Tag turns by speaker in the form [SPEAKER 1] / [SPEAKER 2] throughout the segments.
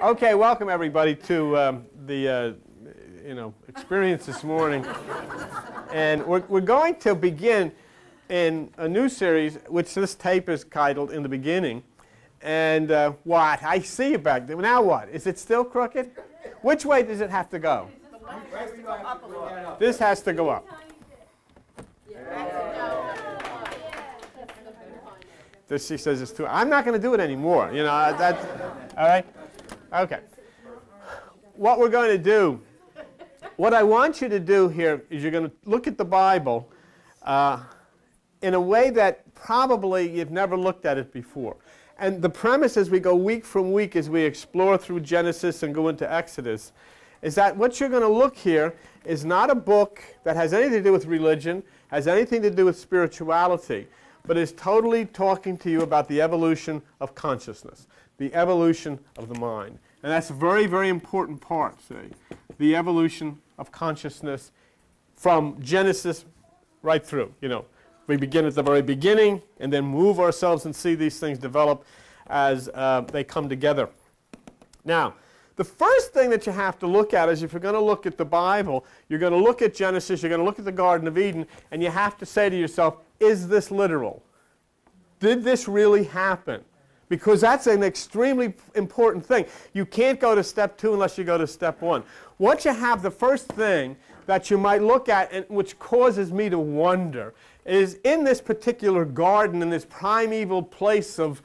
[SPEAKER 1] Okay, welcome everybody to the experience this morning. And we're going to begin in a new series, which this tape is titled In the Beginning. And what? I see it back there. Now what? Is it still crooked? Which way does it have to go? This has to go up. She says it's too. I'm not going to do it anymore. You know, that's all right. Okay. What we're going to do, what I want you to do here is you're going to look at the Bible in a way that probably you've never looked at it before. And the premise as we go week from week, as we explore through Genesis and go into Exodus, is that what you're going to look here is not a book that has anything to do with religion, has anything to do with spirituality, but is totally talking to you about the evolution of consciousness, the evolution of the mind. And that's a very, very important part, see, the evolution of consciousness from Genesis right through. You know, we begin at the very beginning and then move ourselves and see these things develop as they come together. Now, the first thing that you have to look at is if you're going to look at the Bible, you're going to look at Genesis, you're going to look at the Garden of Eden, and you have to say to yourself, is this literal? Did this really happen? Because that's an extremely important thing. You can't go to step 2 unless you go to step 1. What you have, the first thing that you might look at, and which causes me to wonder, is in this particular garden, in this primeval place of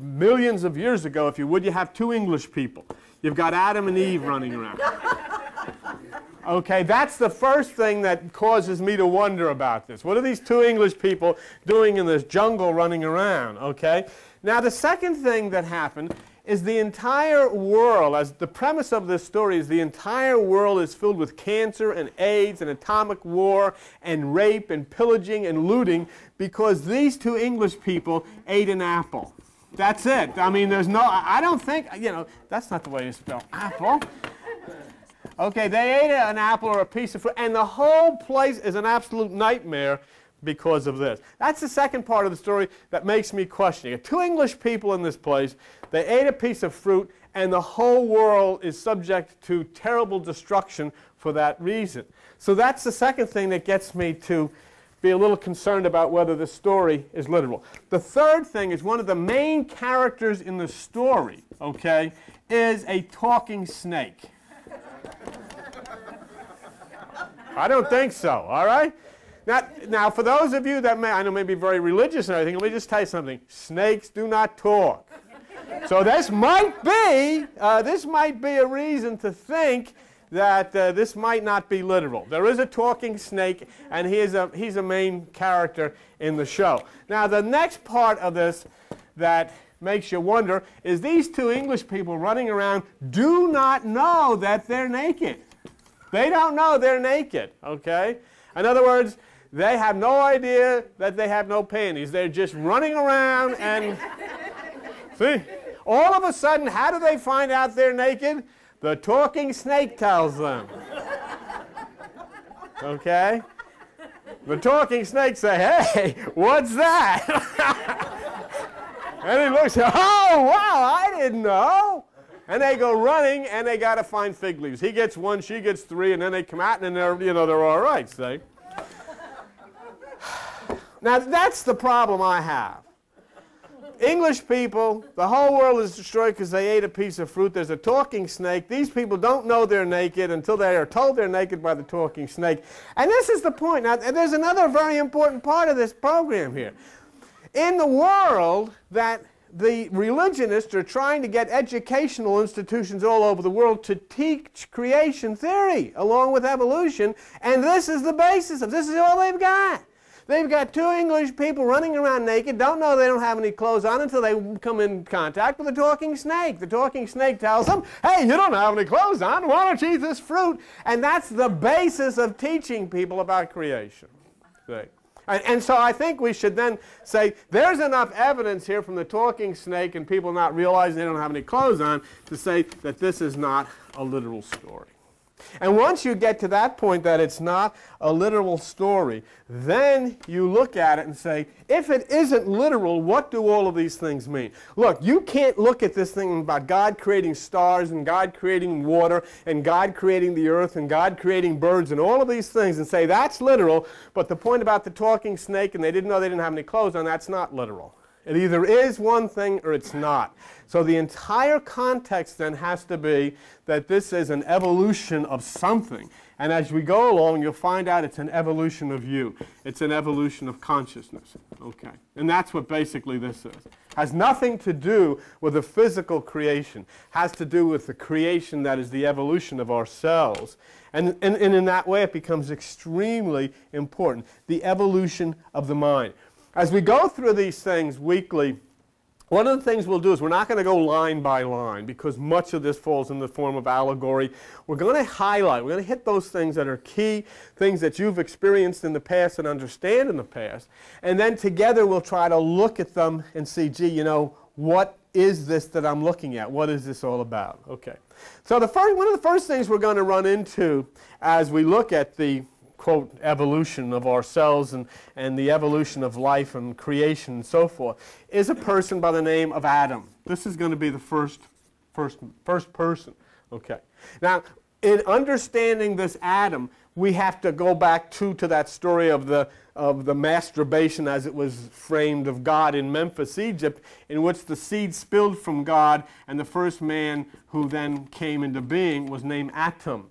[SPEAKER 1] millions of years ago, if you would, you have two English people. You've got Adam and Eve running around. Okay, that's the first thing that causes me to wonder about this. What are these two English people doing in this jungle running around? Okay. Now, the second thing that happened is the entire world, as the premise of this story is the entire world is filled with cancer and AIDS and atomic war and rape and pillaging and looting because these two English people ate an apple. That's it. I mean, there's no, I don't think, you know, that's not the way you spell apple. Okay, they ate an apple or a piece of fruit, and the whole place is an absolute nightmare because of this. That's the second part of the story that makes me question it. Two English people in this place, they ate a piece of fruit, and the whole world is subject to terrible destruction for that reason. So that's the second thing that gets me to be a little concerned about whether the story is literal. The third thing is one of the main characters in the story, okay, is a talking snake. I don't think so, all right? Now, for those of you that I know may be very religious and everything, let me just tell you something. Snakes do not talk. So this might be a reason to think that this might not be literal. There is a talking snake, and he's a main character in the show. Now, the next part of this that makes you wonder is these two English people running around do not know that they're naked. They don't know they're naked, okay? In other words, they have no idea that they have no panties. They're just running around and, see, all of a sudden, how do they find out they're naked? The talking snake tells them. Okay? The talking snake say, hey, what's that? And he looks, oh, wow, I didn't know. And they go running, and they got to find fig leaves. He gets one, she gets 3, and then they come out, and they're all right, see? Now, that's the problem I have. English people, the whole world is destroyed because they ate a piece of fruit. There's a talking snake. These people don't know they're naked until they are told they're naked by the talking snake. And this is the point. Now, there's another very important part of this program here. In the world that the religionists are trying to get educational institutions all over the world to teach creation theory along with evolution, and this is the basis of this is all they've got. They've got two English people running around naked, don't know they don't have any clothes on until they come in contact with a talking snake. The talking snake tells them, hey, you don't have any clothes on, why don't you eat this fruit? And that's the basis of teaching people about creation. See? And so I think we should then say there's enough evidence here from the talking snake and people not realizing they don't have any clothes on to say that this is not a literal story. And once you get to that point that it's not a literal story, then you look at it and say, if it isn't literal, what do all of these things mean? Look, you can't look at this thing about God creating stars and God creating water and God creating the earth and God creating birds and all of these things and say that's literal, but the point about the talking snake and they didn't know they didn't have any clothes on, that's not literal. It either is one thing or it's not. So the entire context then has to be that this is an evolution of something. And as we go along, you'll find out it's an evolution of you. It's an evolution of consciousness. Okay. And that's what basically this is. Has nothing to do with a physical creation. Has to do with the creation that is the evolution of ourselves. And in that way, it becomes extremely important. The evolution of the mind. As we go through these things weekly, one of the things we'll do is we're not going to go line by line because much of this falls in the form of allegory. We're going to highlight, we're going to hit those things that are key, things that you've experienced in the past and understand in the past. And then together we'll try to look at them and see, gee, you know, what is this that I'm looking at? What is this all about? Okay. So one of the first things we're going to run into as we look at the quote, evolution of ourselves and the evolution of life and creation and so forth, is a person by the name of Adam. This is going to be the first person. Okay. Now, in understanding this Adam, we have to go back to that story of the masturbation as it was framed of God in Memphis, Egypt, in which the seed spilled from God, and the first man who then came into being was named Atom.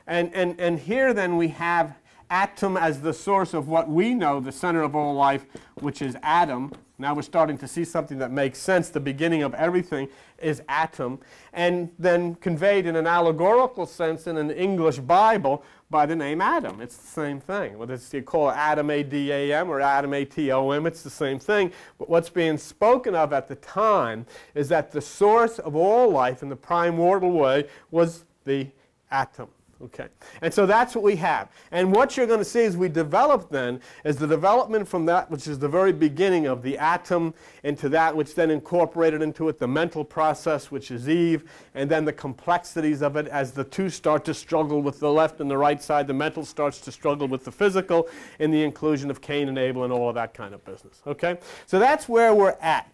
[SPEAKER 1] And here then we have Atom as the source of what we know, the center of all life, which is Adam. Now we're starting to see something that makes sense. The beginning of everything is Atom. And then conveyed in an allegorical sense in an English Bible by the name Adam. It's the same thing. Whether you call it Adam, A-D-A-M, or Adam, A-T-O-M, it's the same thing. But what's being spoken of at the time is that the source of all life in the primordial way was the atom. Okay. And so that's what we have. And what you're going to see as we develop then is the development from that which is the very beginning of the atom into that which then incorporated into it the mental process, which is Eve, and then the complexities of it as the two start to struggle with the left and the right side. The mental starts to struggle with the physical in the inclusion of Cain and Abel and all of that kind of business. Okay. So that's where we're at.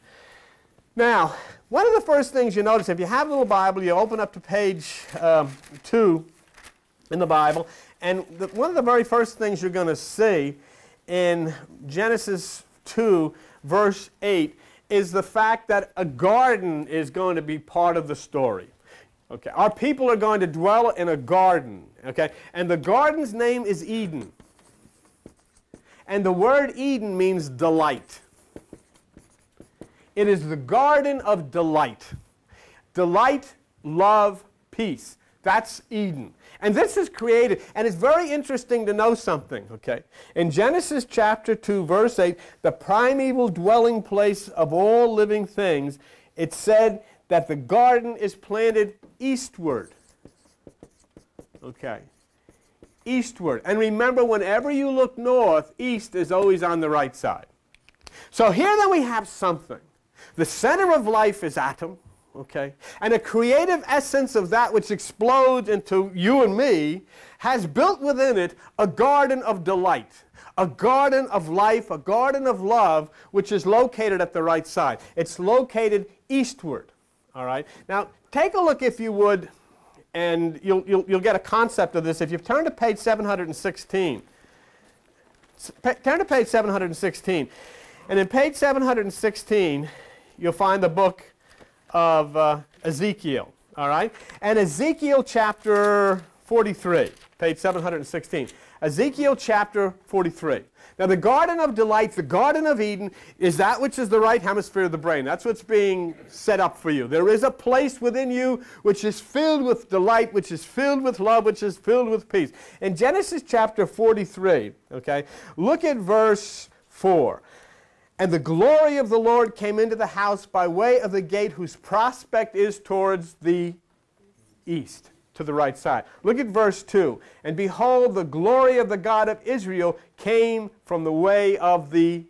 [SPEAKER 1] Now, one of the first things you notice, if you have a little Bible, you open up to page 2 in the Bible, and one of the very first things you're going to see in Genesis 2, verse 8, is the fact that a garden is going to be part of the story. Okay, our people are going to dwell in a garden, okay, and the garden's name is Eden. And the word Eden means delight. It is the garden of delight. Delight, love, peace. That's Eden. And this is created, and it's very interesting to know something, okay? In Genesis chapter 2, verse 8, the primeval dwelling place of all living things, it said that the garden is planted eastward. Okay. Eastward. And remember, whenever you look north, east is always on the right side. So here then we have something. The center of life is atom. Okay? And a creative essence of that which explodes into you and me has built within it a garden of delight, a garden of life, a garden of love, which is located at the right side. It's located eastward. All right? Now, take a look, if you would, and you'll get a concept of this. If you turn to page 716, turn to page 716, and in page 716, you'll find the book of Ezekiel, all right? And Ezekiel chapter 43, page 716. Ezekiel chapter 43. Now the garden of delight, the garden of Eden, is that which is the right hemisphere of the brain. That's what's being set up for you. There is a place within you which is filled with delight, which is filled with love, which is filled with peace. In Genesis chapter 43, okay, look at verse 4. And the glory of the Lord came into the house by way of the gate whose prospect is towards the east, to the right side. Look at verse 2. And behold, the glory of the God of Israel came from the way of the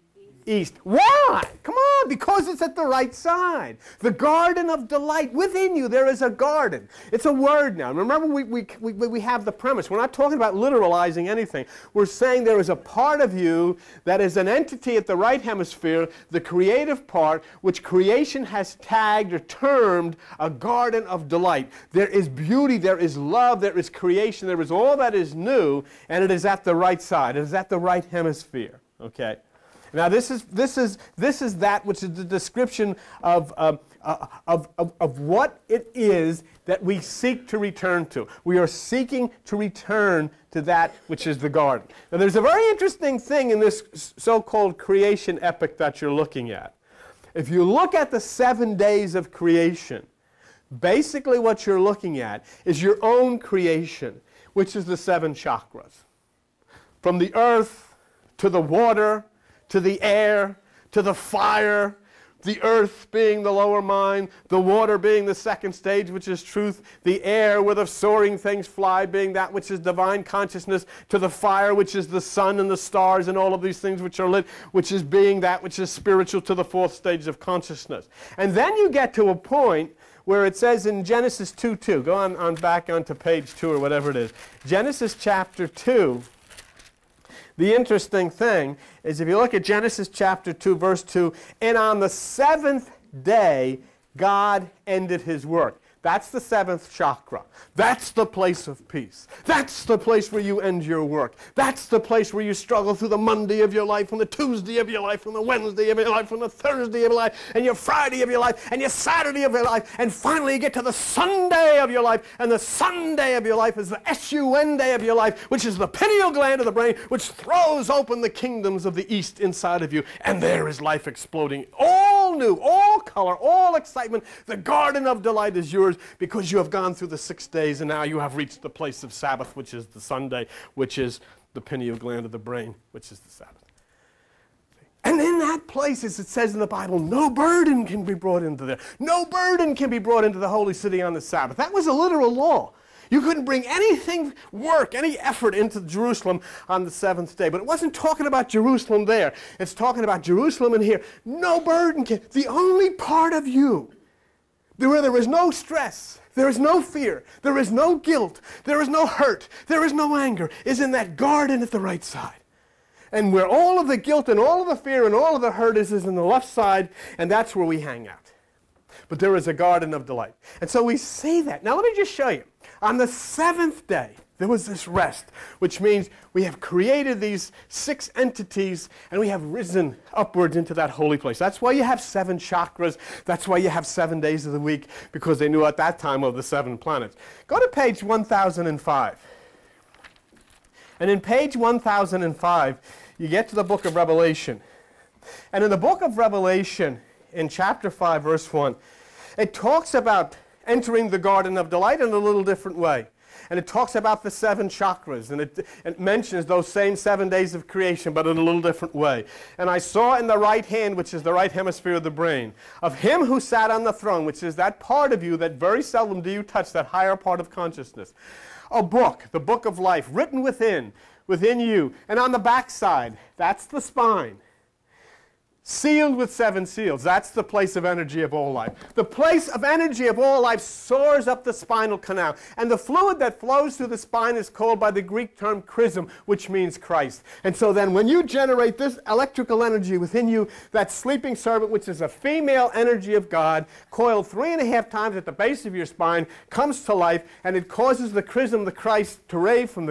[SPEAKER 1] east. Why? Come on, because it's at the right side. The garden of delight. Within you there is a garden. It's a word now. Remember, we have the premise. We're not talking about literalizing anything. We're saying there is a part of you that is an entity at the right hemisphere, the creative part, which creation has tagged or termed a garden of delight. There is beauty, there is love, there is creation, there is all that is new, and it is at the right side. It is at the right hemisphere. Okay? Now this is that which is the description of what it is that we seek to return to. We are seeking to return to that which is the garden. Now there's a very interesting thing in this so-called creation epic that you're looking at. If you look at the 7 days of creation, basically what you're looking at is your own creation, which is the 7 chakras. From the earth to the water, to the air, to the fire, the earth being the lower mind, the water being the second stage, which is truth, the air where the soaring things fly being that which is divine consciousness, to the fire, which is the sun and the stars and all of these things which are lit, which is being that which is spiritual, to the 4th stage of consciousness. And then you get to a point where it says in Genesis 2:2, go on back onto page 2 or whatever it is, Genesis chapter 2, the interesting thing is if you look at Genesis chapter 2, verse 2, and on the 7th day, God ended his work. That's the 7th chakra. That's the place of peace. That's the place where you end your work. That's the place where you struggle through the Monday of your life, and the Tuesday of your life, and the Wednesday of your life, and the Thursday of your life, and your Friday of your life, and your Saturday of your life, and finally you get to the Sunday of your life, and the Sunday of your life is the S-U-N day of your life, which is the pineal gland of the brain, which throws open the kingdoms of the East inside of you, and there is life exploding. All new, all color, all excitement. The garden of delight is yours, because you have gone through the 6 days and now you have reached the place of Sabbath, which is the Sunday, which is the pineal gland of the brain, which is the Sabbath. And in that place, as it says in the Bible, no burden can be brought into there. No burden can be brought into the holy city on the Sabbath. That was a literal law. You couldn't bring anything, work, any effort into Jerusalem on the 7th day. But it wasn't talking about Jerusalem there. It's talking about Jerusalem in here. No burden can, the only part of you where there is no stress, there is no fear, there is no guilt, there is no hurt, there is no anger, is in that garden at the right side. And where all of the guilt and all of the fear and all of the hurt is in the left side, and that's where we hang out. But there is a garden of delight. And so we see that. Now let me just show you. On the 7th day, there was this rest, which means we have created these 6 entities and we have risen upwards into that holy place. That's why you have 7 chakras. That's why you have 7 days of the week, because they knew at that time of the 7 planets. Go to page 1005. And in page 1005, you get to the book of Revelation. And in the book of Revelation, in chapter 5, verse 1, it talks about entering the garden of delight in a little different way. And it talks about the 7 chakras, and it mentions those same 7 days of creation, but in a little different way. And I saw in the right hand, which is the right hemisphere of the brain, of him who sat on the throne, which is that part of you that very seldom do you touch, that higher part of consciousness, a book, the book of life, written within you. And on the backside, that's the spine. Sealed with 7 seals. That's the place of energy of all life. The place of energy of all life soars up the spinal canal. And the fluid that flows through the spine is called by the Greek term chrism, which means Christ. And so then when you generate this electrical energy within you, that sleeping serpent, which is a female energy of God, coiled 3.5 times at the base of your spine, comes to life, and it causes the chrism, the Christ, to rise from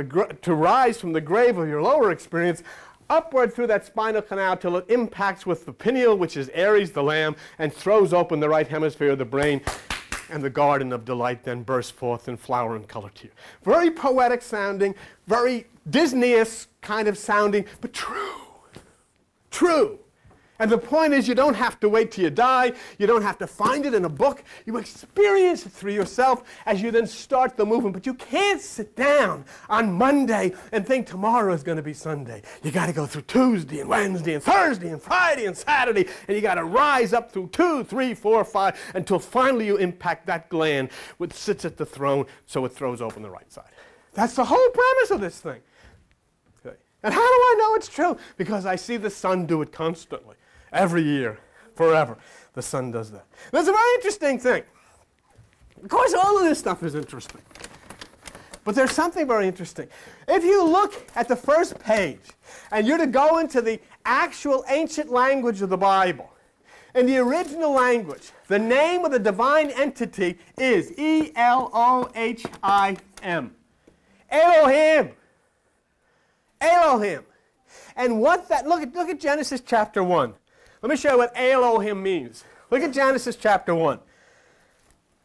[SPEAKER 1] the grave of your lower experience, upward through that spinal canal till it impacts with the pineal, which is Aries, the lamb, and throws open the right hemisphere of the brain, and the garden of delight then bursts forth in flower and color to you. Very poetic sounding, very Disney-esque kind of sounding, but true. True. And the point is, you don't have to wait till you die. You don't have to find it in a book. You experience it through yourself as you then start the movement. But you can't sit down on Monday and think tomorrow is going to be Sunday. You got to go through Tuesday and Wednesday and Thursday and Friday and Saturday, and you got to rise up through 2, 3, 4, 5 until finally you impact that gland which sits at the throne, so it throws open the right side. That's the whole premise of this thing. Okay. And how do I know it's true? Because I see the sun do it constantly. every year, forever. The sun does that. That's a very interesting thing. Of course, all of this stuff is interesting. But there's something very interesting. If you look at the first page, and you're to go into the actual ancient language of the Bible, in the original language, the name of the divine entity is E-L-O-H-I-M. Elohim. Elohim. And what that, look at Genesis chapter 1. Let me show you what Elohim means. Look at Genesis chapter 1.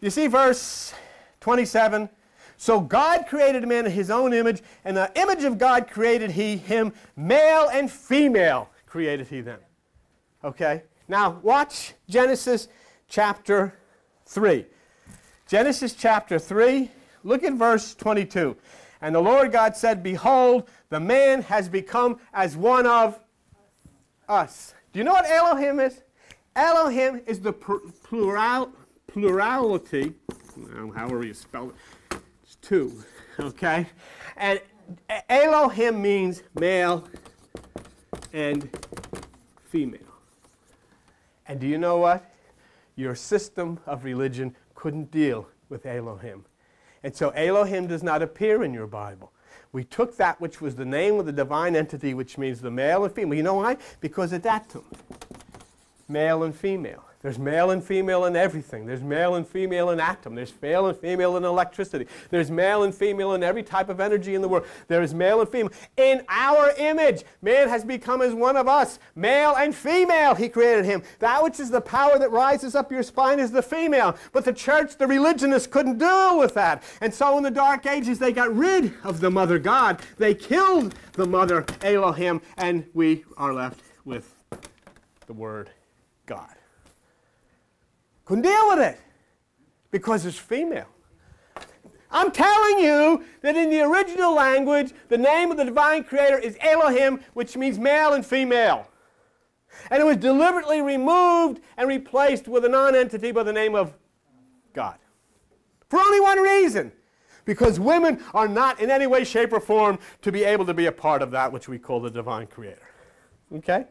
[SPEAKER 1] You see verse 27? So God created man in his own image, and the image of God created he him, male and female created he them. Okay? Now watch Genesis chapter 3. Genesis chapter 3, look at verse 22. And the Lord God said, behold, the man has become as one of us. Do you know what Elohim is? Elohim is the plurality, however you spell it, it's two, okay? And Elohim means male and female. And do you know what? Your system of religion couldn't deal with Elohim. And so Elohim does not appear in your Bible. We took that which was the name of the divine entity, which means the male and female. You know why? Because of datum. Male and female. There's male and female in everything. There's male and female in atom. There's male and female in electricity. There's male and female in every type of energy in the world. There is male and female. In our image, man has become as one of us. Male and female, he created him. That which is the power that rises up your spine is the female. But the church, the religionists, couldn't deal with that. And so in the Dark Ages, they got rid of the mother God. They killed the mother Elohim, and we are left with the word God. Couldn't deal with it because it's female. I'm telling you that in the original language, the name of the divine creator is Elohim, which means male and female. And it was deliberately removed and replaced with a non-entity by the name of God. For only one reason. Because women are not in any way, shape, or form to be able to be a part of that which we call the divine creator. Okay?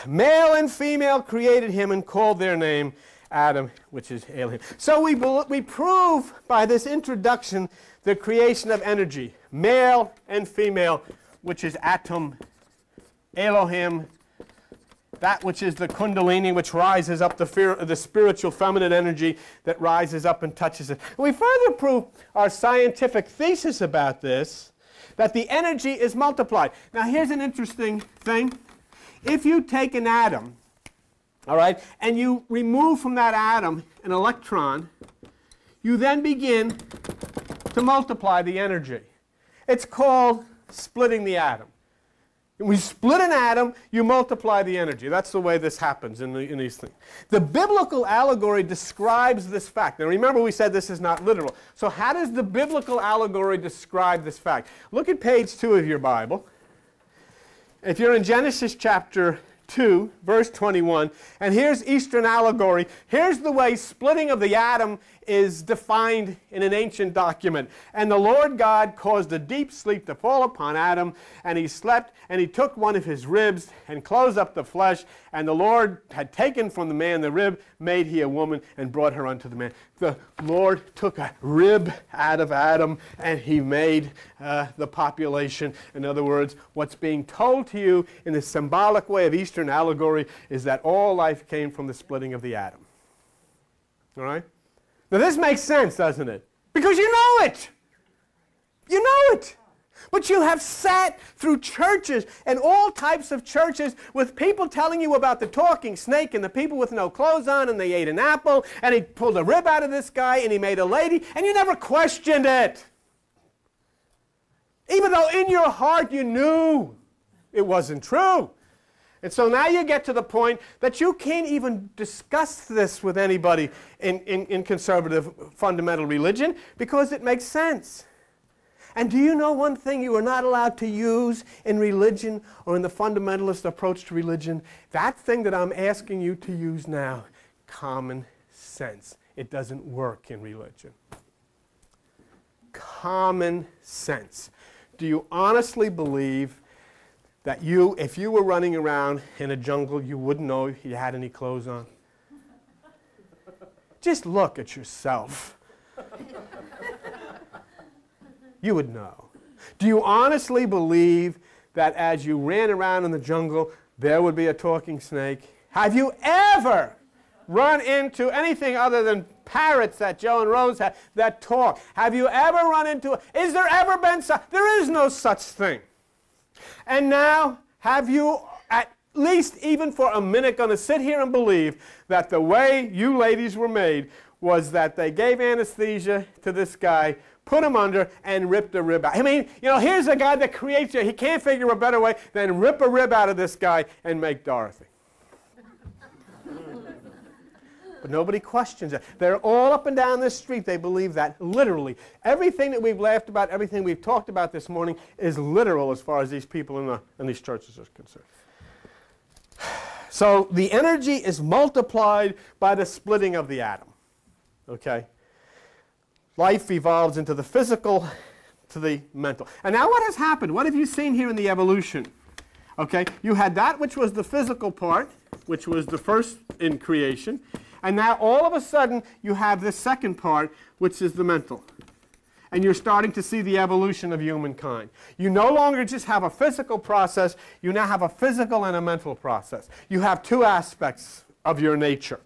[SPEAKER 1] Male and female created him and called their name Adam, which is Elohim. So we prove by this introduction the creation of energy. Male and female, which is atom, Elohim, that which is the kundalini, which rises up the spiritual feminine energy that rises up and touches it. And we further prove our scientific thesis about this, that the energy is multiplied. Now here's an interesting thing. If you take an atom, all right, and you remove from that atom an electron, you then begin to multiply the energy. It's called splitting the atom. When we split an atom, you multiply the energy. That's the way this happens in these things. The biblical allegory describes this fact. Now remember, we said this is not literal. So how does the biblical allegory describe this fact? Look at page 2 of your Bible. If you're in Genesis chapter 2, verse 21, and here's Eastern allegory. Here's the way splitting of the atom is defined in an ancient document. And the Lord God caused a deep sleep to fall upon Adam, and he slept, and he took one of his ribs and closed up the flesh, and the Lord had taken from the man the rib, made he a woman, and brought her unto the man. The Lord took a rib out of Adam, and he made the population. In other words, what's being told to you in the symbolic way of Eastern allegory is that all life came from the splitting of the atom. All right? Now this makes sense, doesn't it? Because you know it. You know it. But you have sat through churches and all types of churches with people telling you about the talking snake and the people with no clothes on, and they ate an apple, and he pulled a rib out of this guy and he made a lady, and you never questioned it. Even though in your heart you knew it wasn't true. And so now you get to the point that you can't even discuss this with anybody in conservative fundamental religion because it makes sense. And do you know one thing you are not allowed to use in religion or in the fundamentalist approach to religion? That thing that I'm asking you to use now, common sense. It doesn't work in religion. Common sense. Do you honestly believe that if you were running around in a jungle, you wouldn't know if you had any clothes on? Just look at yourself. You would know. Do you honestly believe that as you ran around in the jungle, there would be a talking snake? Have you ever run into anything other than parrots that Joe and Rose had that talk? Have you ever run into is there ever been such? There is no such thing. And now, have you at least even for a minute going to sit here and believe that the way you ladies were made was that they gave anesthesia to this guy, put him under, and ripped a rib out? I mean, you know, here's a guy that creates you. He can't figure a better way than rip a rib out of this guy and make Dorothy. But nobody questions it. They're all up and down this street. They believe that literally. Everything that we've laughed about, everything we've talked about this morning is literal as far as these people in these churches are concerned. So the energy is multiplied by the splitting of the atom. Okay? Life evolves into the physical, to the mental. And now what has happened? What have you seen here in the evolution? Okay? You had that which was the physical part, which was the first in creation. And now all of a sudden you have this second part, which is the mental. And you're starting to see the evolution of humankind. You no longer just have a physical process, you now have a physical and a mental process. You have two aspects of your nature.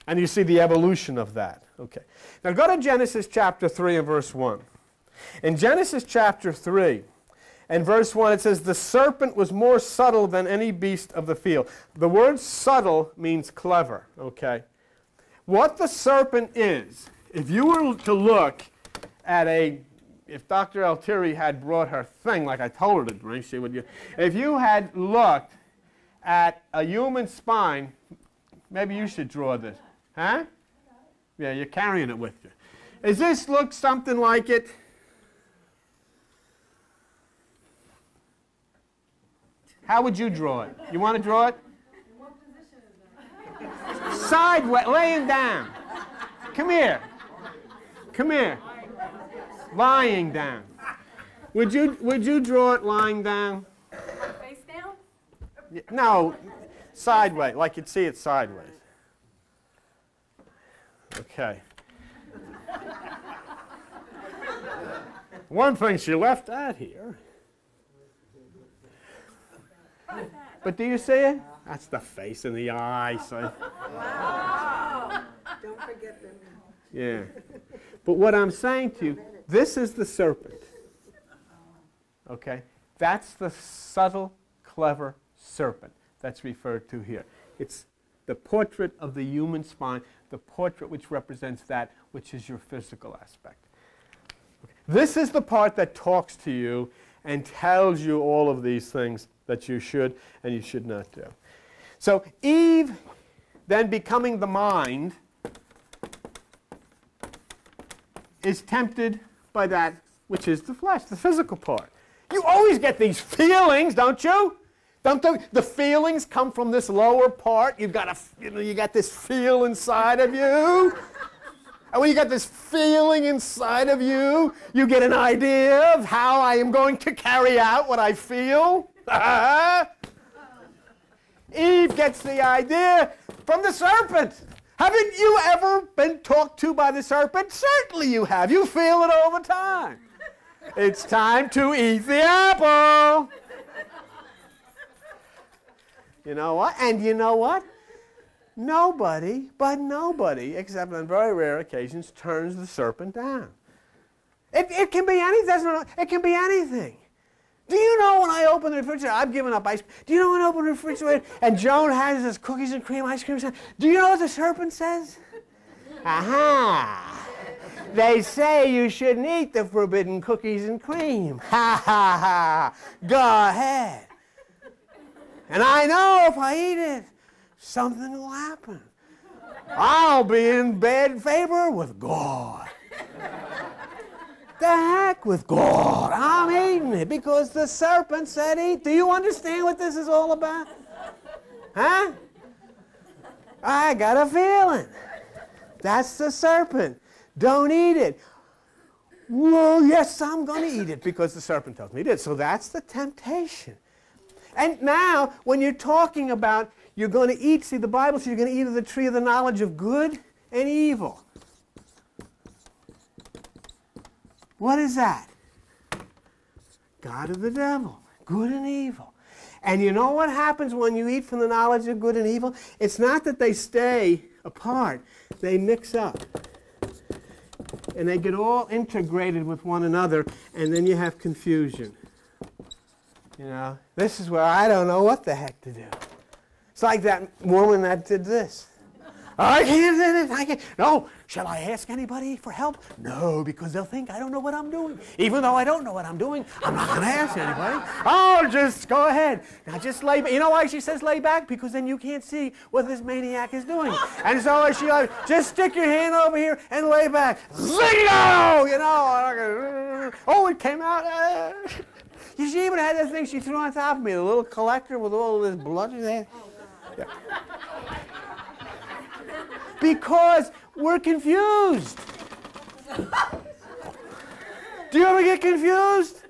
[SPEAKER 1] And you see the evolution of that. Okay. Now go to Genesis chapter 3 and verse 1. In Genesis chapter 3 and verse 1 it says, "The serpent was more subtle than any beast of the field." The word subtle means clever. Okay. What the serpent is, if you were to look at if Dr. Altieri had brought her thing like I told her to bring, she would. If you had looked at a human spine, maybe you should draw this. Huh? Yeah, you're carrying it with you. Does this look something like it? How would you draw it? You want to draw it? Sideways, laying down. Come here. Come here. Lying down. Would you draw it lying down?
[SPEAKER 2] Face down?
[SPEAKER 1] No, sideways, like you'd see it sideways. Okay. One thing she left out here. But do you see it? That's the face and the eye. So.
[SPEAKER 2] Wow.
[SPEAKER 3] Don't forget them.
[SPEAKER 1] Yeah. But what I'm saying to you, this is the serpent. Okay? That's the subtle, clever serpent that's referred to here. It's the portrait of the human spine, the portrait which represents that which is your physical aspect. Okay. This is the part that talks to you and tells you all of these things that you should and you should not do. So Eve, then becoming the mind, is tempted by that which is the flesh, the physical part. You always get these feelings, don't you? Don't the feelings come from this lower part? You got this feel inside of you. And when you got this feeling inside of you, you get an idea of how I am going to carry out what I feel. Eve gets the idea from the serpent. Haven't you ever been talked to by the serpent? Certainly you have. You feel it all the time. It's time to eat the apple. You know what? And you know what? Nobody, except on very rare occasions, turns the serpent down. It can be anything. It can be anything. Do you know when I open the refrigerator, I've given up ice cream. Do you know when I open the refrigerator and Joan has this cookies and cream ice cream? Do you know what the serpent says? Aha! They say you shouldn't eat the forbidden cookies and cream. Ha ha ha! Go ahead. And I know if I eat it, something will happen. I'll be in bad favor with God. The heck with God. I'm eating it because the serpent said eat. Do you understand what this is all about? Huh? I got a feeling. That's the serpent. Don't eat it. Well, yes, I'm going to eat it because the serpent tells me it is. So that's the temptation. And now, when you're talking about you're going to eat, see, the Bible says you're going to eat of the tree of the knowledge of good and evil. What is that? God of the devil, good and evil. And you know what happens when you eat from the knowledge of good and evil? It's not that they stay apart. They mix up. And they get all integrated with one another, and then you have confusion. You know, this is where I don't know what the heck to do. It's like that woman that did this. I can't do this. I can't. No, shall I ask anybody for help? No, because they'll think I don't know what I'm doing. Even though I don't know what I'm doing, I'm not going to ask anybody. Oh, just go ahead. Now just lay back. You know why she says lay back? Because then you can't see what this maniac is doing. And so she like, just stick your hand over here and lay back. Zingo! You know. Oh, it came out. She even had that thing she threw on top of me, the little collector with all this blood in there. Yeah. Because we're confused. Do you ever get confused?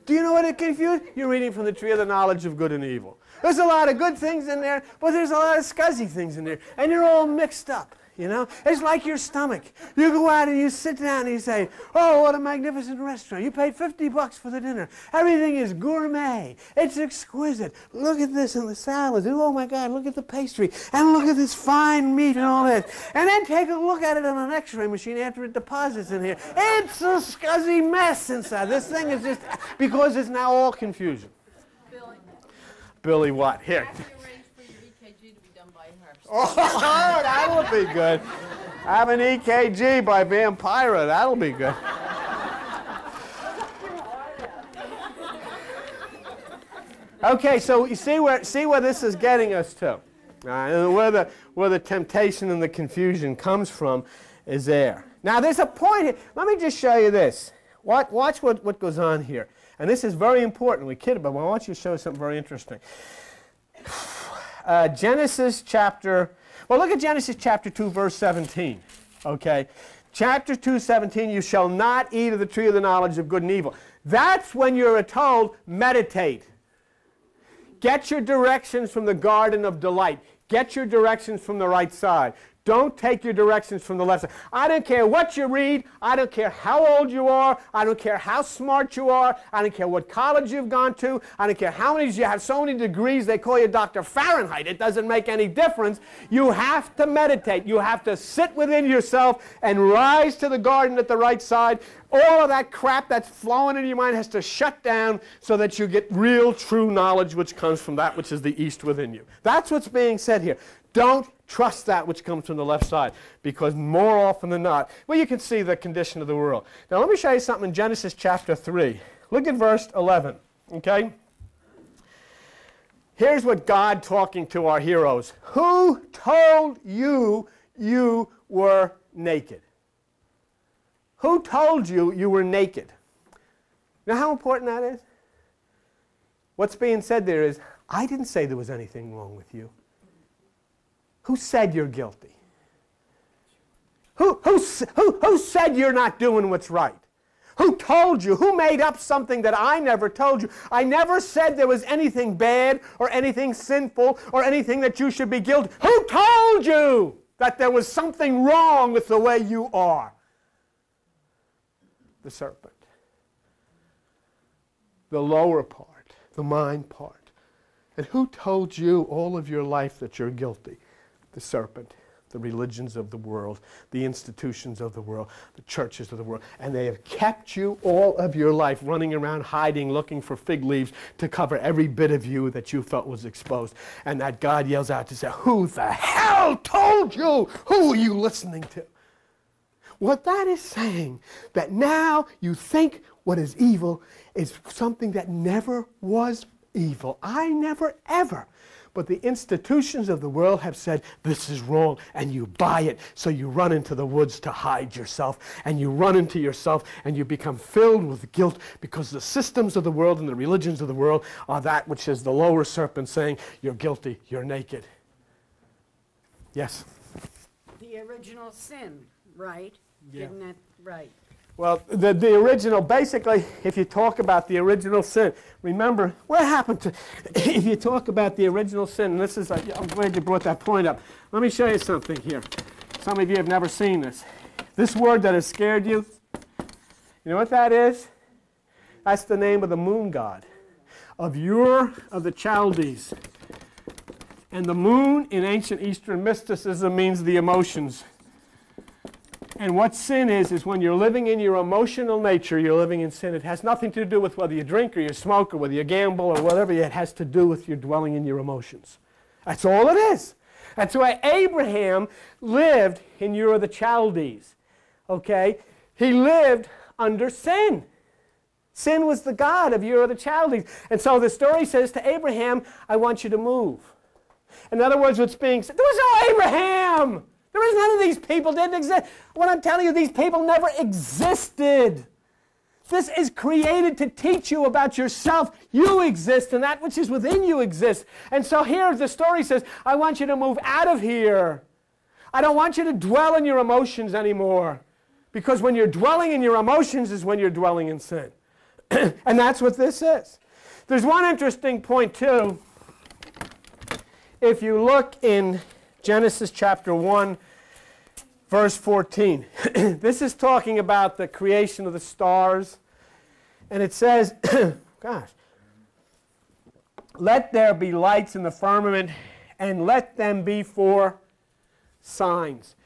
[SPEAKER 1] Do you know what it confused? You're reading from the tree of the knowledge of good and evil. There's a lot of good things in there, but there's a lot of scuzzy things in there, and you're all mixed up. You know, it's like your stomach. You go out and you sit down and you say, oh, what a magnificent restaurant. You paid $50 for the dinner. Everything is gourmet. It's exquisite. Look at this and the salads. Oh, my God, look at the pastry. And look at this fine meat and all that. And then take a look at it on an x-ray machine after it deposits in here. It's a scuzzy mess inside. This thing is just, because it's now all confusion.
[SPEAKER 2] Billy.
[SPEAKER 1] Billy what? Here. Oh, that'll be good. Have an EKG by Vampira. That'll be good. Okay, so you see where this is getting us to. Where the temptation and the confusion comes from is there. Now, there's a point here. Let me just show you this. Watch what goes on here. And this is very important. We kid, but I want you to show you something very interesting. Genesis chapter, well, look at Genesis chapter 2, verse 17. Okay? Chapter 2, 17, you shall not eat of the tree of the knowledge of good and evil. That's when you're told, meditate. Get your directions from the garden of delight. Get your directions from the right side. Don't take your directions from the left side. I don't care what you read. I don't care how old you are. I don't care how smart you are. I don't care what college you've gone to. I don't care how many you have, so many degrees they call you Dr. Fahrenheit. It doesn't make any difference. You have to meditate. You have to sit within yourself and rise to the garden at the right side. All of that crap that's flowing into your mind has to shut down so that you get real, true knowledge which comes from that which is the east within you. That's what's being said here. Don't trust that which comes from the left side, because more often than not, well, you can see the condition of the world. Now, let me show you something in Genesis chapter 3. Look at verse 11, okay? Here's what God talking to our heroes. Who told you you were naked? Who told you you were naked? Now, how important that is? What's being said there is, I didn't say there was anything wrong with you. Who said you're guilty? Who said you're not doing what's right? Who told you? Who made up something that I never told you? I never said there was anything bad or anything sinful or anything that you should be guilty. Who told you that there was something wrong with the way you are? The serpent. The lower part, the mind part. And who told you all of your life that you're guilty? The serpent, the religions of the world, the institutions of the world, the churches of the world. And they have kept you all of your life running around hiding, looking for fig leaves to cover every bit of you that you felt was exposed. And that God yells out to say, who the hell told you? Who are you listening to? What that is saying, that now you think what is evil is something that never was evil. I never ever. But the institutions of the world have said, this is wrong, and you buy it, so you run into the woods to hide yourself, and you run into yourself, and you become filled with guilt, because the systems of the world and the religions of the world are that which is the lower serpent saying, you're guilty, you're naked. Yes?
[SPEAKER 3] The original sin, right?
[SPEAKER 1] Yeah.
[SPEAKER 3] Isn't that right?
[SPEAKER 1] Well, the original, basically, if you talk about the original sin, remember, what happened to, if you talk about the original sin, and this is, I'm glad you brought that point up. Let me show you something here. Some of you have never seen this. This word that has scared you, you know what that is? That's the name of the moon god, of the Chaldees. And the moon in ancient Eastern mysticism means the emotions. And what sin is when you're living in your emotional nature, you're living in sin. It has nothing to do with whether you drink or you smoke or whether you gamble or whatever. It has to do with your dwelling in your emotions. That's all it is. That's why Abraham lived in Ur of the Chaldees. Okay? He lived under sin. Sin was the god of Ur of the Chaldees. And so the story says to Abraham, I want you to move. In other words, what's being said, there was no Abraham. There was none of these people didn't exist. What I'm telling you, these people never existed. This is created to teach you about yourself. You exist, and that which is within you exists. And so here the story says, I want you to move out of here. I don't want you to dwell in your emotions anymore. Because when you're dwelling in your emotions is when you're dwelling in sin. And that's what this is. There's one interesting point, too. If you look in Genesis chapter 1, verse 14. This is talking about the creation of the stars. And it says, gosh, let there be lights in the firmament, and let them be for signs.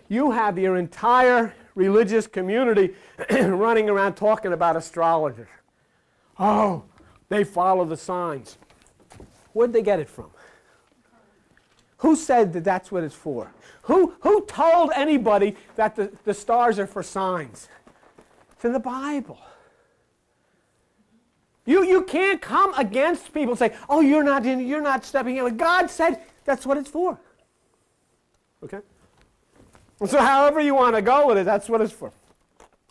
[SPEAKER 1] You have your entire religious community running around talking about astrologers. Oh, they follow the signs. Where'd they get it from? Who said that that's what it's for? Who told anybody that the stars are for signs? It's in the Bible. You can't come against people and say, oh, you're not stepping in. God said that's what it's for. Okay? And so however you want to go with it, that's what it's for.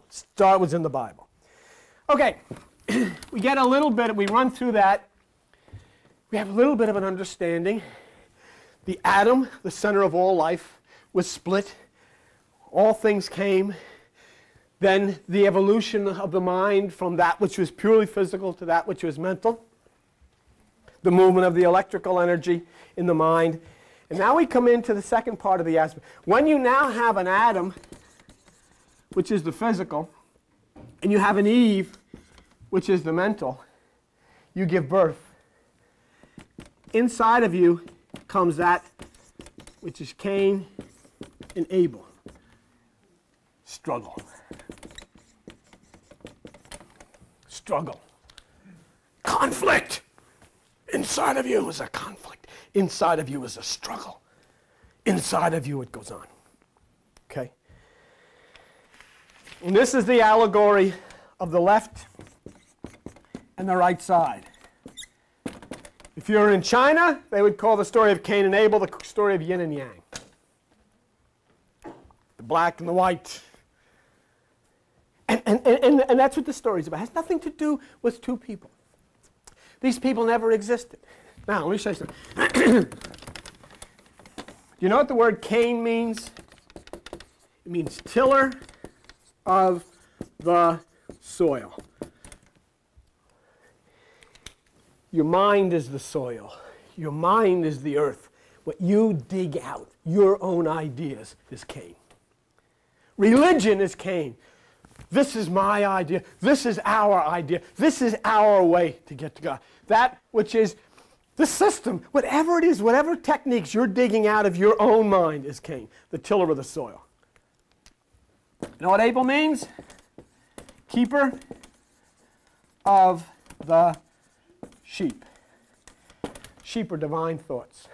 [SPEAKER 1] Start was in the Bible. Okay. We get a little bit, we run through that. We have a little bit of an understanding. The atom, the center of all life, was split. All things came. Then the evolution of the mind from that which was purely physical to that which was mental. The movement of the electrical energy in the mind. And now we come into the second part of the aspect. When you now have an atom, which is the physical, and you have an Eve, which is the mental, you give birth. Inside of you comes that which is Cain and Abel. Struggle. Struggle. Conflict. Inside of you is a conflict. Inside of you is a struggle. Inside of you it goes on. Okay? And this is the allegory of the left and the right side. If you're in China, they would call the story of Cain and Abel the story of yin and yang. The black and the white. And that's what the story is about. It has nothing to do with two people. These people never existed. Now, let me show you something. Do you know what the word Cain means? It means tiller of the soil. Your mind is the soil. Your mind is the earth. What you dig out, your own ideas, is Cain. Religion is Cain. This is my idea. This is our idea. This is our way to get to God. That which is the system, whatever it is, whatever techniques you're digging out of your own mind is Cain, the tiller of the soil. You know what Abel means? Keeper of the sheep. Sheep are divine thoughts.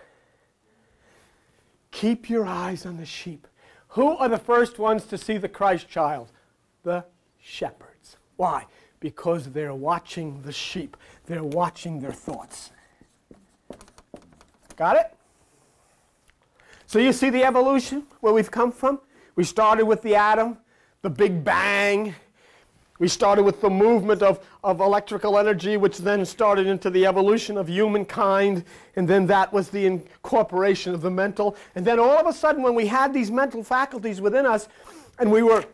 [SPEAKER 1] Keep your eyes on the sheep. Who are the first ones to see the Christ child? The shepherds. Why? Because they're watching the sheep. They're watching their thoughts. Got it? So you see the evolution, where we've come from? We started with the atom, the Big Bang. We started with the movement of electrical energy, which then started into the evolution of humankind, and then that was the incorporation of the mental. And then all of a sudden, when we had these mental faculties within us, and we were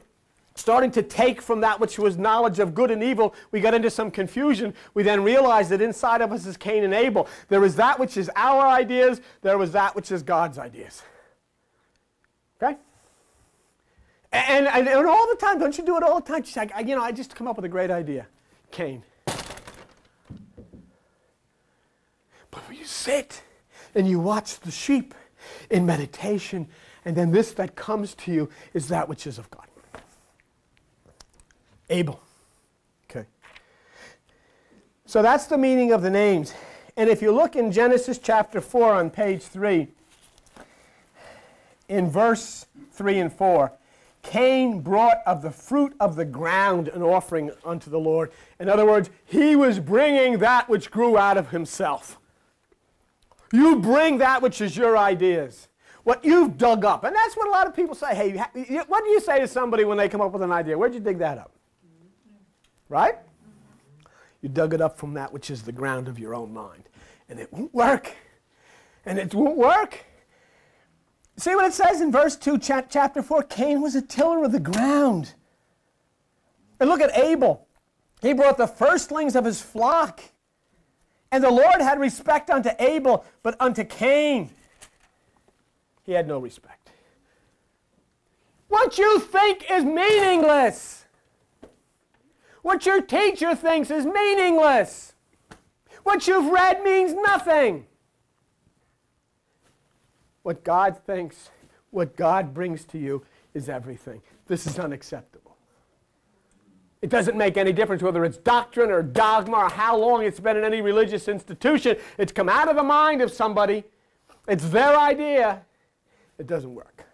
[SPEAKER 1] starting to take from that which was knowledge of good and evil, we got into some confusion. We then realized that inside of us is Cain and Abel. There is that which is our ideas. There was that which is God's ideas. Okay? And all the time, don't you do it all the time? You say, I just come up with a great idea. Cain. But when you sit and you watch the sheep in meditation, and then this that comes to you is that which is of God. Abel. Okay. So that's the meaning of the names. And if you look in Genesis chapter 4 on page 3, in verse 3 and 4, Cain brought of the fruit of the ground an offering unto the Lord. In other words, he was bringing that which grew out of himself. You bring that which is your ideas, what you've dug up. And that's what a lot of people say. Hey, what do you say to somebody when they come up with an idea? Where'd you dig that up? Right? You dug it up from that which is the ground of your own mind. And it won't work. And it won't work. See what it says in verse 2, chapter 4? Cain was a tiller of the ground. And look at Abel. He brought the firstlings of his flock. And the Lord had respect unto Abel, but unto Cain he had no respect. What you think is meaningless. What your teacher thinks is meaningless. What you've read means nothing. What God thinks, what God brings to you is everything. This is unacceptable. It doesn't make any difference whether it's doctrine or dogma or how long it's been in any religious institution. It's come out of the mind of somebody. It's their idea. It doesn't work.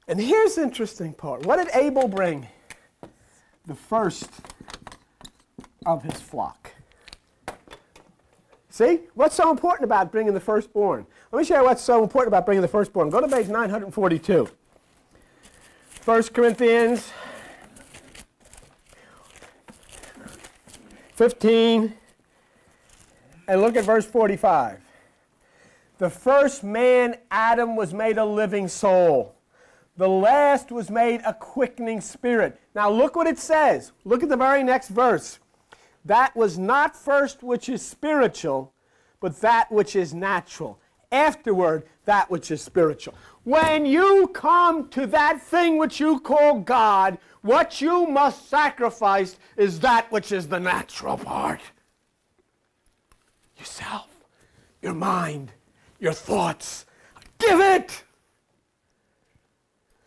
[SPEAKER 1] And here's the interesting part. What did Abel bring? The first of his flock. See? What's so important about bringing the firstborn? Let me show you what's so important about bringing the firstborn. Go to page 942. 1 Corinthians 15, and look at verse 45. The first man, Adam, was made a living soul. The last was made a quickening spirit. Now look what it says. Look at the very next verse. That was not first which is spiritual, but that which is natural. Afterward, that which is spiritual. When you come to that thing which you call God, what you must sacrifice is that which is the natural part. Yourself, your mind, your thoughts. Give it!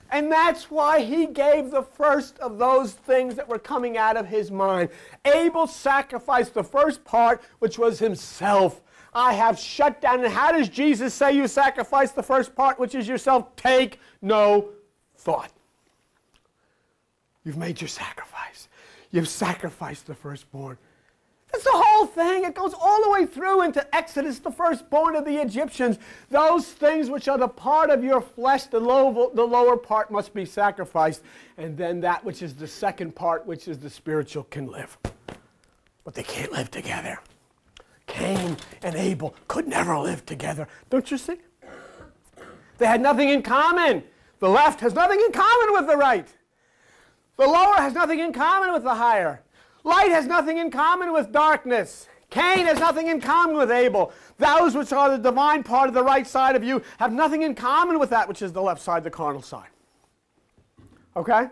[SPEAKER 1] And that's why he gave the first of those things that were coming out of his mind. Abel sacrificed the first part, which was himself. I have shut down. And how does Jesus say you sacrifice the first part, which is yourself? Take no thought. You've made your sacrifice. You've sacrificed the firstborn. That's the whole thing. It goes all the way through into Exodus, the firstborn of the Egyptians. Those things which are the part of your flesh, the lower part must be sacrificed. And then that which is the second part, which is the spiritual, can live. But they can't live together. Cain and Abel could never live together. Don't you see? They had nothing in common. The left has nothing in common with the right. The lower has nothing in common with the higher. Light has nothing in common with darkness. Cain has nothing in common with Abel. Those which are the divine part of the right side of you have nothing in common with that which is the left side, the carnal side. Okay?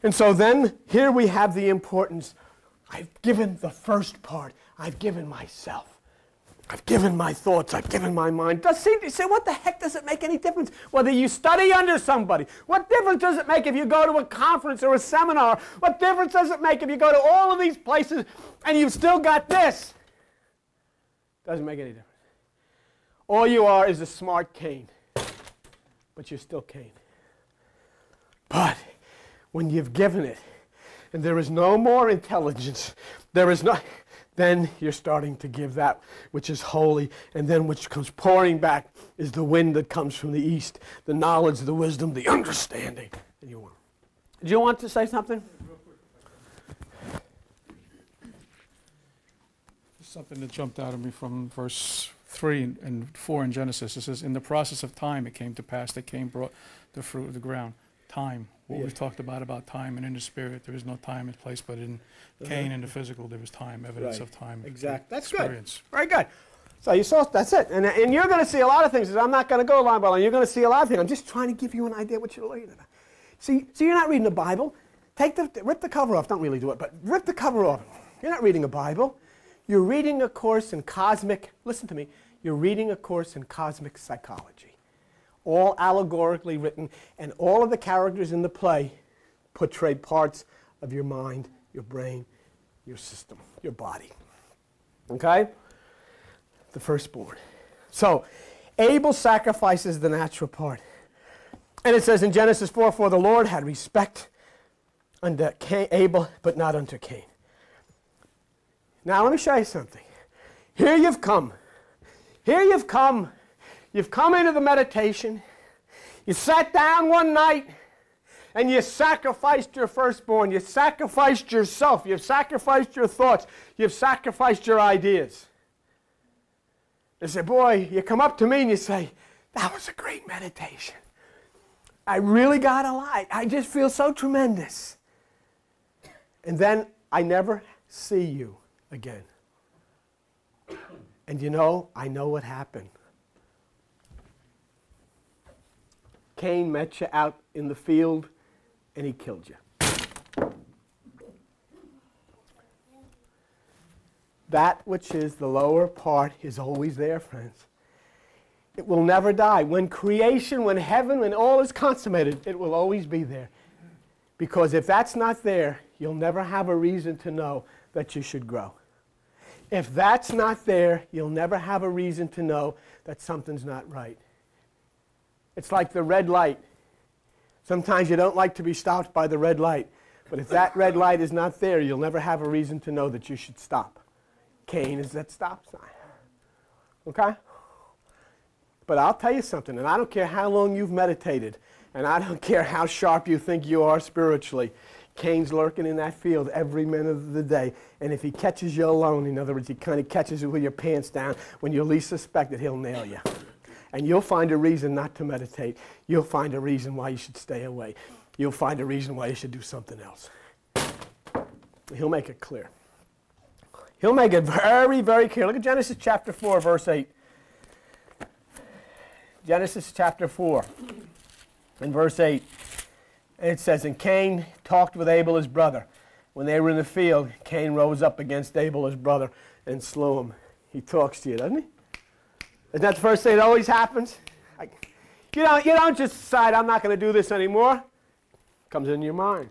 [SPEAKER 1] And so then here we have the importance. I've given the first part. I've given myself. I've given my thoughts. I've given my mind. See, what the heck does it make any difference whether you study under somebody? What difference does it make if you go to a conference or a seminar? What difference does it make if you go to all of these places and you've still got this? Doesn't make any difference. All you are is a smart Cain, but you're still Cain. But when you've given it and there is no more intelligence, then you're starting to give that which is holy, and then which comes pouring back is the wind that comes from the east, the knowledge, the wisdom, the understanding. And you want. Did you want to say something?
[SPEAKER 3] Something that jumped out at me from verse 3 and 4 in Genesis. It says, in the process of time it came to pass that Cain brought the fruit of the ground. Time. What we've talked about time, and in the spirit there is no time and place, but in Cain in the physical there was time, evidence of time.
[SPEAKER 1] Exactly. That's
[SPEAKER 3] experience.
[SPEAKER 1] Good. Very good. So you saw, that's it. And you're going to see a lot of things. I'm not going to go line by line. You're going to see a lot of things. I'm just trying to give you an idea what you're looking at. See, you're not reading the Bible. Rip the cover off. Don't really do it, but rip the cover off. You're not reading a Bible. You're reading a course in cosmic, listen to me, you're reading a course in cosmic psychology. All allegorically written, and all of the characters in the play portray parts of your mind, your brain, your system, your body. Okay? The firstborn. So, Abel sacrifices the natural part. And it says in Genesis 4, for the Lord had respect unto Abel, but not unto Cain. Now let me show you something. Here you've come. Here you've come. You've come into the meditation. You sat down one night and you sacrificed your firstborn. You sacrificed yourself. You've sacrificed your thoughts. You've sacrificed your ideas. You say, boy, you come up to me and you say, that was a great meditation. I really got a lot. I just feel so tremendous. And then I never see you again. And you know, I know what happened. Cain met you out in the field and he killed you. That which is the lower part is always there, friends. It will never die. When creation, when heaven, when all is consummated, it will always be there. Because if that's not there, you'll never have a reason to know that you should grow. If that's not there, you'll never have a reason to know that something's not right. It's like the red light. Sometimes you don't like to be stopped by the red light. But if that red light is not there, you'll never have a reason to know that you should stop. Cain is that stop sign. Okay? But I'll tell you something, and I don't care how long you've meditated, and I don't care how sharp you think you are spiritually. Cain's lurking in that field every minute of the day. And if he catches you alone, in other words, he kind of catches you with your pants down, when you least suspect it, he'll nail you. And you'll find a reason not to meditate. You'll find a reason why you should stay away. You'll find a reason why you should do something else. He'll make it clear. He'll make it very, very clear. Look at Genesis chapter 4, verse 8. Genesis chapter 4 and verse 8. It says, and Cain talked with Abel his brother. When they were in the field, Cain rose up against Abel his brother and slew him. He talks to you, doesn't he? Isn't that the first thing that always happens? You don't just decide, I'm not going to do this anymore. It comes in your mind.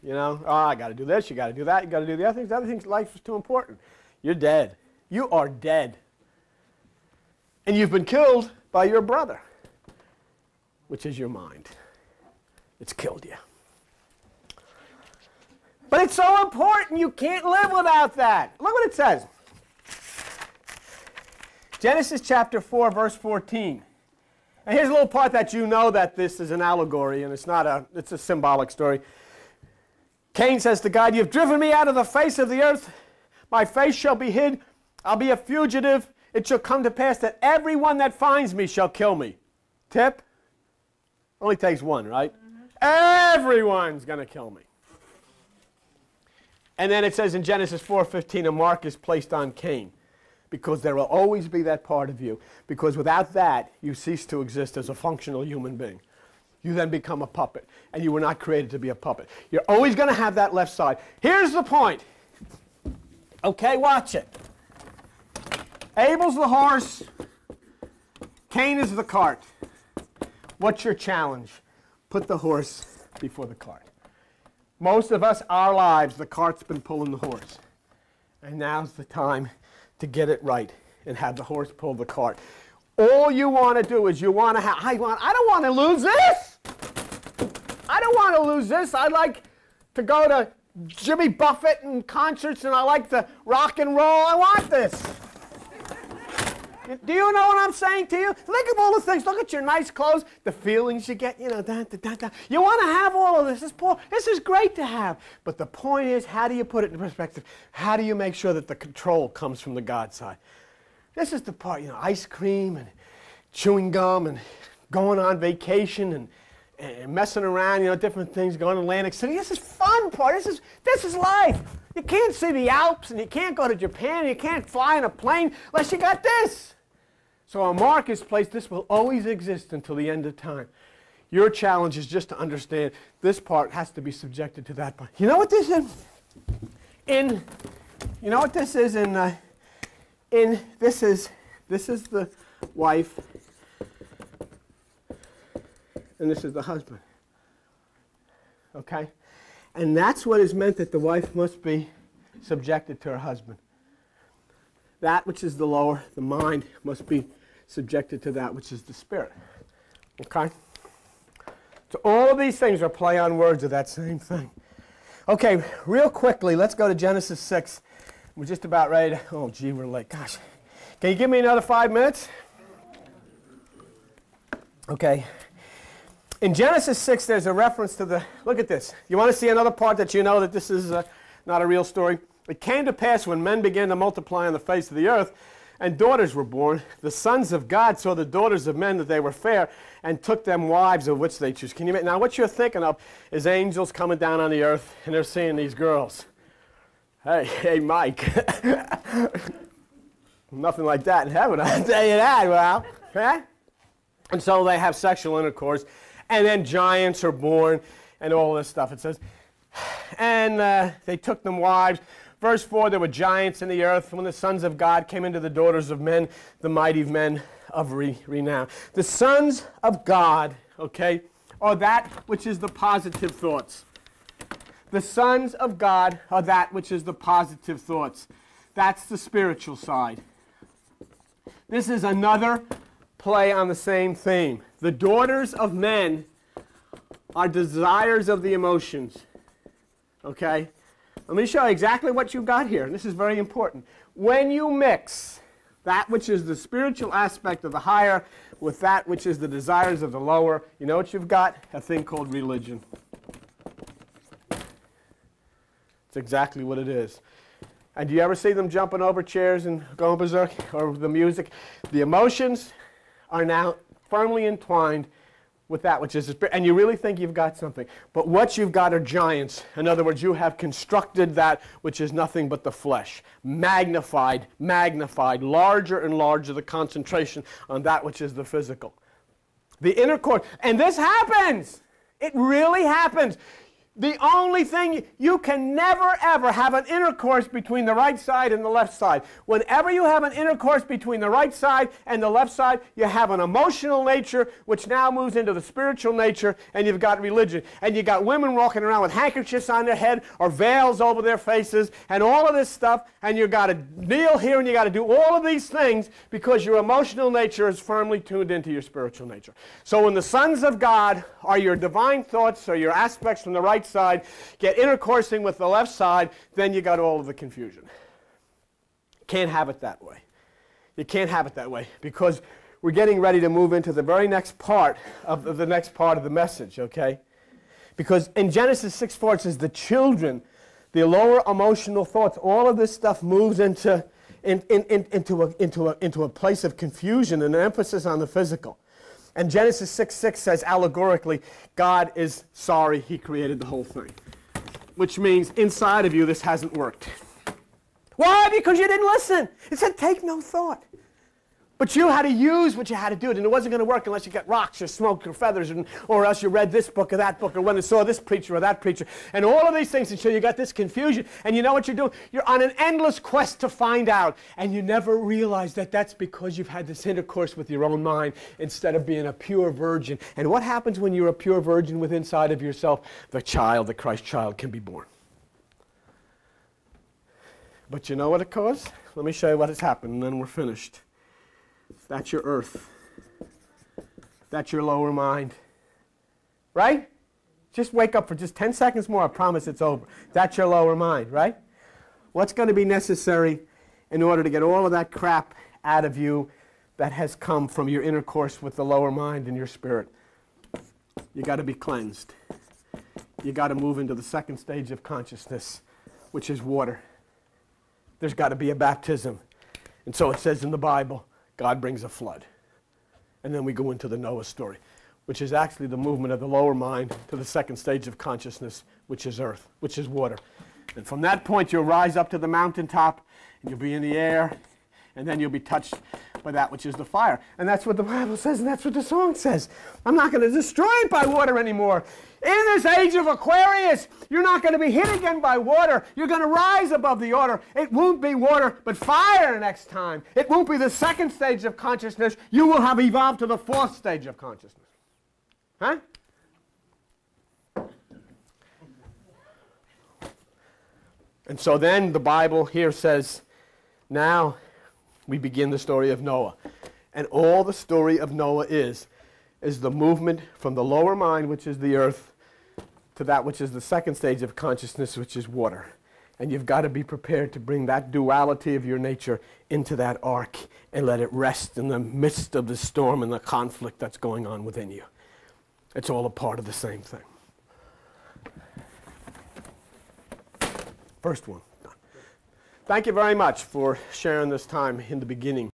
[SPEAKER 1] You know, oh, I got to do this, you got to do that, you got to do the other things. The other things, life is too important. You're dead. You are dead. And you've been killed by your brother, which is your mind. It's killed you. But it's so important, you can't live without that. Look what it says. Genesis chapter 4, verse 14. And here's a little part that you know that this is an allegory, and it's a symbolic story. Cain says to God, you've driven me out of the face of the earth. My face shall be hid. I'll be a fugitive. It shall come to pass that everyone that finds me shall kill me. Tip? Only takes one, right? Everyone's going to kill me. And then it says in Genesis 4:15, a mark is placed on Cain, because there will always be that part of you. Because without that, you cease to exist as a functional human being. You then become a puppet, and you were not created to be a puppet. You're always going to have that left side. Here's the point. Okay, watch it. Abel's the horse. Cain is the cart. What's your challenge? Put the horse before the cart. Most of us, our lives, the cart's been pulling the horse. And now's the time to get it right and have the horse pull the cart. All you want to do is you want to have, I don't want to lose this. I don't want to lose this. I like to go to Jimmy Buffett and concerts, and I like to rock and roll. I want this. Do you know what I'm saying to you? Think of all the things. Look at your nice clothes, the feelings you get, you know, You want to have all of this. This is great to have. But the point is, how do you put it in perspective? How do you make sure that the control comes from the God side? This is the part, ice cream and chewing gum and going on vacation and messing around, different things, going to Atlantic City. This is fun part. This is life. You can't see the Alps, and you can't go to Japan, and you can't fly in a plane unless you got this. So a marketplace, this will always exist until the end of time. Your challenge is just to understand this part has to be subjected to that part. You know what this is? You know what this is this is the wife, and this is the husband. Okay? And that's what is meant, that the wife must be subjected to her husband. That which is the lower, the mind, must be subjected to that which is the spirit. Okay? So all of these things are play on words of that same thing. Okay, real quickly, let's go to Genesis 6. We're just about ready to, oh gee, we're late. Gosh. Can you give me another 5 minutes? Okay. In Genesis 6, there's a reference to the, look at this. You want to see another part that you know that this is not a real story? It came to pass when men began to multiply on the face of the earth, and daughters were born. The sons of God saw the daughters of men that they were fair, and took them wives of which they chose. Can you imagine? Now what you're thinking of is angels coming down on the earth, and they're seeing these girls. Hey, Mike. Nothing like that in heaven, I'll tell you that. Well, okay? And so they have sexual intercourse, and then giants are born, and all this stuff. It says, and they took them wives. Verse 4, there were giants in the earth when the sons of God came into the daughters of men, the mighty men of renown. The sons of God, okay, are that which is the positive thoughts. The sons of God are that which is the positive thoughts. That's the spiritual side. This is another play on the same theme. The daughters of men are desires of the emotions. Okay? Let me show you exactly what you've got here. And this is very important. When you mix that which is the spiritual aspect of the higher with that which is the desires of the lower, you know what you've got? A thing called religion. It's exactly what it is. And do you ever see them jumping over chairs and going berserk, or the music? The emotions are now firmly entwined with that which is the spirit, and you really think you've got something. But what you've got are giants. In other words, you have constructed that which is nothing but the flesh. Magnified, larger and larger the concentration on that which is the physical. The inner core, and this happens. It really happens. The only thing, you can never ever have an intercourse between the right side and the left side. Whenever you have an intercourse between the right side and the left side, you have an emotional nature which now moves into the spiritual nature, and you've got religion. And you've got women walking around with handkerchiefs on their head or veils over their faces and all of this stuff, and you've got to kneel here and you've got to do all of these things because your emotional nature is firmly tuned into your spiritual nature. So when the sons of God are your divine thoughts or your aspects from the right side, get intercoursing with the left side, then you got all of the confusion. Can't have it that way. You can't have it that way because we're getting ready to move into the very next part of the message, okay? Because in Genesis 6:4 it says the children, the lower emotional thoughts, all of this stuff moves into a place of confusion and an emphasis on the physical. And Genesis 6:6 says allegorically, God is sorry he created the whole thing. Which means inside of you this hasn't worked. Why? Because you didn't listen. It said take no thought. But you had to use what you had to do, and it wasn't going to work unless you got rocks or smoke or feathers, or else you read this book or that book, or went and saw this preacher or that preacher, and all of these things until you got this confusion. And you know what you're doing? You're on an endless quest to find out, and you never realize that that's because you've had this intercourse with your own mind instead of being a pure virgin. And what happens when you're a pure virgin with inside of yourself? The child, the Christ child, can be born. But you know what it caused? Let me show you what has happened, and then we're finished. That's your earth. That's your lower mind. Right? Just wake up for just 10 seconds more. I promise it's over. That's your lower mind, right? What's going to be necessary in order to get all of that crap out of you that has come from your intercourse with the lower mind and your spirit? You got to be cleansed. You got to move into the second stage of consciousness, which is water. There's got to be a baptism. And so it says in the Bible, God brings a flood. And then we go into the Noah story, which is actually the movement of the lower mind to the second stage of consciousness, which is earth, which is water. And from that point, you'll rise up to the mountaintop, and you'll be in the air, and then you'll be touched by that which is the fire. And that's what the Bible says, and that's what the song says. I'm not going to destroy it by water anymore. In this age of Aquarius, you're not going to be hit again by water. You're going to rise above the order. It won't be water, but fire next time. It won't be the second stage of consciousness. You will have evolved to the fourth stage of consciousness. Huh? And so then the Bible here says, now we begin the story of Noah. And all the story of Noah is the movement from the lower mind, which is the earth, to that which is the second stage of consciousness, which is water. And you've got to be prepared to bring that duality of your nature into that ark and let it rest in the midst of the storm and the conflict that's going on within you. It's all a part of the same thing. First one. Thank you very much for sharing this time in the beginning.